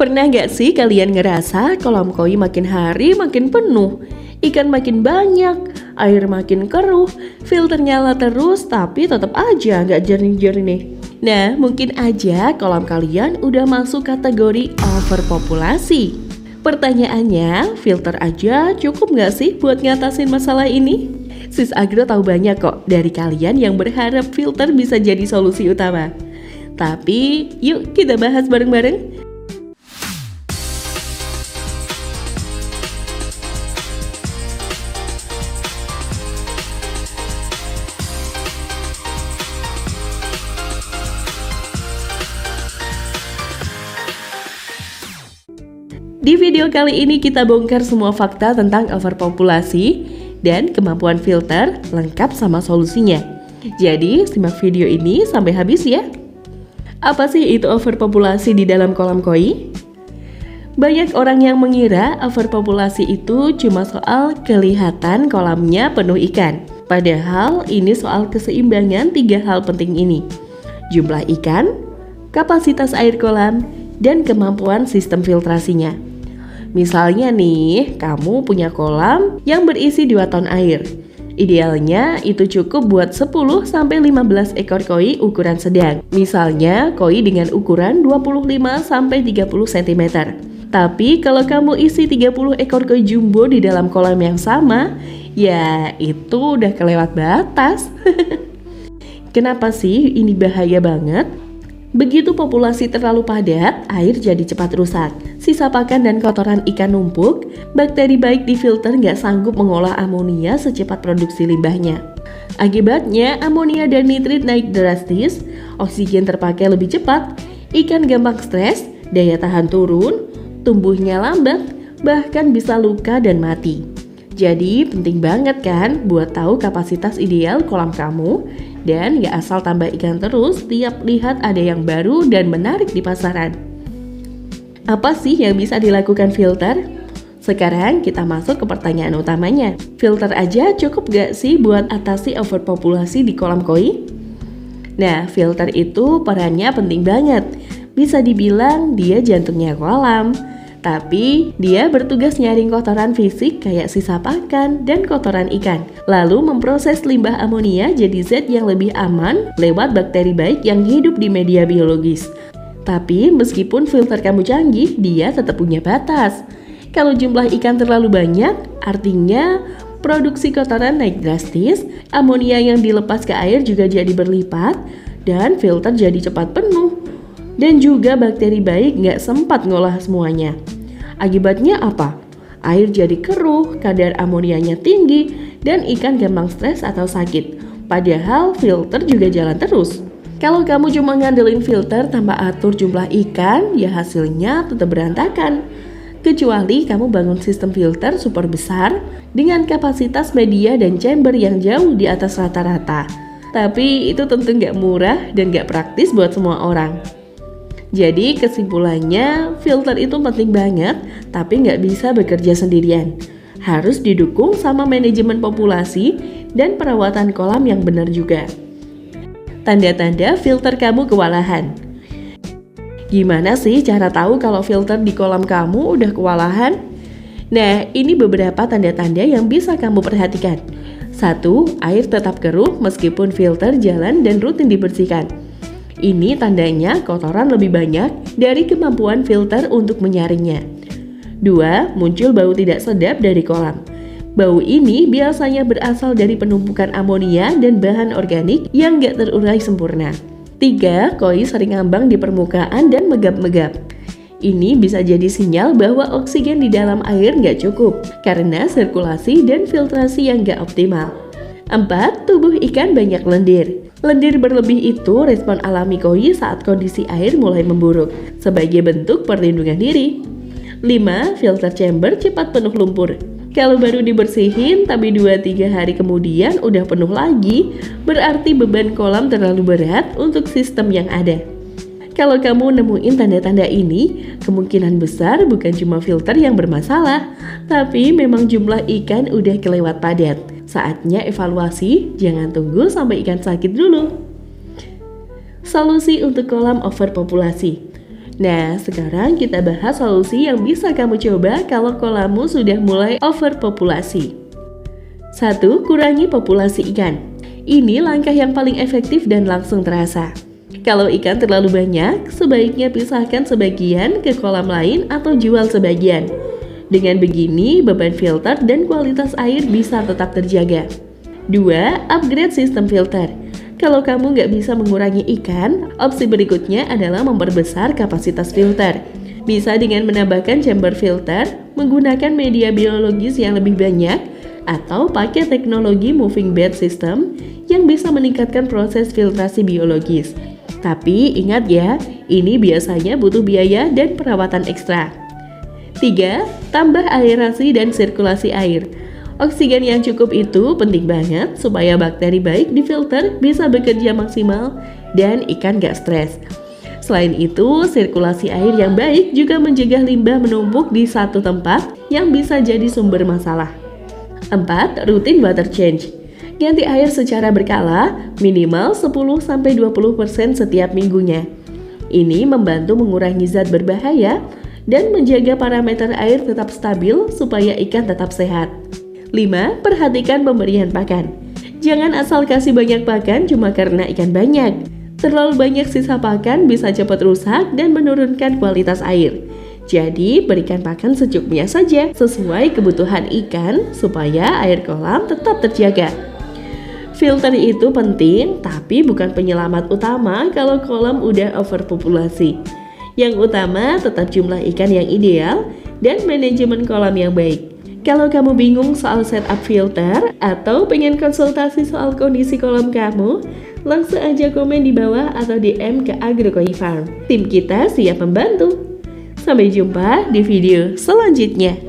Pernah gak sih kalian ngerasa kolam koi makin hari makin penuh, ikan makin banyak, air makin keruh, filter nyala terus tapi tetap aja gak jernih-jernih. Nah, mungkin aja kolam kalian udah masuk kategori overpopulasi. Pertanyaannya, filter aja cukup gak sih buat ngatasin masalah ini? Sis Agro tahu banyak kok dari kalian yang berharap filter bisa jadi solusi utama. Tapi yuk kita bahas bareng-bareng. Di video kali ini kita bongkar semua fakta tentang overpopulasi dan kemampuan filter lengkap sama solusinya. Jadi simak video ini sampai habis ya. Apa sih itu overpopulasi di dalam kolam koi? Banyak orang yang mengira overpopulasi itu cuma soal kelihatan kolamnya penuh ikan. Padahal ini soal keseimbangan 3 hal penting ini. Jumlah ikan, kapasitas air kolam, dan kemampuan sistem filtrasinya. Misalnya nih, kamu punya kolam yang berisi 2 ton air. Idealnya itu cukup buat 10-15 ekor koi ukuran sedang. Misalnya koi dengan ukuran 25-30 cm. Tapi kalau kamu isi 30 ekor koi jumbo di dalam kolam yang sama, ya itu udah kelewat batas. Kenapa sih ini bahaya banget? Begitu populasi terlalu padat, air jadi cepat rusak. Sisa pakan dan kotoran ikan numpuk, bakteri baik di filter nggak sanggup mengolah amonia secepat produksi limbahnya. Akibatnya, amonia dan nitrit naik drastis, oksigen terpakai lebih cepat, ikan gampang stres, daya tahan turun, tumbuhnya lambat, bahkan bisa luka dan mati. Jadi penting banget kan buat tahu kapasitas ideal kolam kamu dan gak asal tambah ikan terus tiap lihat ada yang baru dan menarik di pasaran. Apa sih yang bisa dilakukan filter? Sekarang kita masuk ke pertanyaan utamanya. Filter aja cukup gak sih buat atasi overpopulasi di kolam koi? Nah, filter itu perannya penting banget. Bisa dibilang dia jantungnya kolam. Tapi dia bertugas nyaring kotoran fisik kayak sisa pakan dan kotoran ikan. Lalu memproses limbah amonia jadi zat yang lebih aman lewat bakteri baik yang hidup di media biologis. Tapi meskipun filter kamu canggih, dia tetap punya batas. Kalau jumlah ikan terlalu banyak, artinya produksi kotoran naik drastis, amonia yang dilepas ke air juga jadi berlipat, dan filter jadi cepat penuh. Dan juga bakteri baik nggak sempat ngolah semuanya. Akibatnya apa? Air jadi keruh, kadar amonianya tinggi, dan ikan gampang stres atau sakit. Padahal filter juga jalan terus. Kalau kamu cuma ngandelin filter tanpa atur jumlah ikan, ya hasilnya tetap berantakan. Kecuali kamu bangun sistem filter super besar dengan kapasitas media dan chamber yang jauh di atas rata-rata. Tapi itu tentu nggak murah dan nggak praktis buat semua orang. Jadi kesimpulannya, filter itu penting banget, tapi nggak bisa bekerja sendirian. Harus didukung sama manajemen populasi dan perawatan kolam yang benar juga. Tanda-tanda filter kamu kewalahan. Gimana sih cara tahu kalau filter di kolam kamu udah kewalahan? Nah, ini beberapa tanda-tanda yang bisa kamu perhatikan. 1. Air tetap keruh meskipun filter jalan dan rutin dibersihkan. Ini tandanya kotoran lebih banyak dari kemampuan filter untuk menyaringnya. 2. Muncul bau tidak sedap dari kolam. Bau ini biasanya berasal dari penumpukan amonia dan bahan organik yang gak terurai sempurna. 3. Koi sering ngambang di permukaan dan megap-megap. Ini bisa jadi sinyal bahwa oksigen di dalam air gak cukup karena sirkulasi dan filtrasi yang gak optimal. 4. Tubuh ikan banyak lendir. Lendir berlebih itu respon alami koi saat kondisi air mulai memburuk sebagai bentuk perlindungan diri. 5. Filter chamber cepat penuh lumpur. Kalau baru dibersihin tapi 2-3 hari kemudian udah penuh lagi, berarti beban kolam terlalu berat untuk sistem yang ada. Kalau kamu nemuin tanda-tanda ini, kemungkinan besar bukan cuma filter yang bermasalah, tapi memang jumlah ikan udah kelewat padat. Saatnya evaluasi, jangan tunggu sampai ikan sakit dulu. Solusi untuk kolam overpopulasi. Nah, sekarang kita bahas solusi yang bisa kamu coba kalau kolammu sudah mulai overpopulasi. 1. Kurangi populasi ikan. Ini langkah yang paling efektif dan langsung terasa. Kalau ikan terlalu banyak, sebaiknya pisahkan sebagian ke kolam lain atau jual sebagian. Dengan begini, beban filter dan kualitas air bisa tetap terjaga. 2. Upgrade sistem filter. Kalau kamu nggak bisa mengurangi ikan, opsi berikutnya adalah memperbesar kapasitas filter. Bisa dengan menambahkan chamber filter, menggunakan media biologis yang lebih banyak, atau pakai teknologi moving bed system yang bisa meningkatkan proses filtrasi biologis. Tapi ingat ya, ini biasanya butuh biaya dan perawatan ekstra. 3. Tambah aerasi dan sirkulasi air. Oksigen yang cukup itu penting banget supaya bakteri baik di filter bisa bekerja maksimal dan ikan gak stres. Selain itu, sirkulasi air yang baik juga mencegah limbah menumpuk di satu tempat yang bisa jadi sumber masalah. 4. Rutin water change. Ganti air secara berkala, minimal 10-20% setiap minggunya. Ini membantu mengurangi zat berbahaya dan menjaga parameter air tetap stabil supaya ikan tetap sehat. 5. Perhatikan pemberian pakan. Jangan asal kasih banyak pakan cuma karena ikan banyak. Terlalu banyak sisa pakan bisa cepat rusak dan menurunkan kualitas air. Jadi, berikan pakan secukupnya saja sesuai kebutuhan ikan supaya air kolam tetap terjaga. Filter itu penting, tapi bukan penyelamat utama kalau kolam udah overpopulasi. Yang utama tetap jumlah ikan yang ideal dan manajemen kolam yang baik. Kalau kamu bingung soal setup filter atau pengen konsultasi soal kondisi kolam kamu, langsung aja komen di bawah atau DM ke Agrokoi Farm. Tim kita siap membantu. Sampai jumpa di video selanjutnya.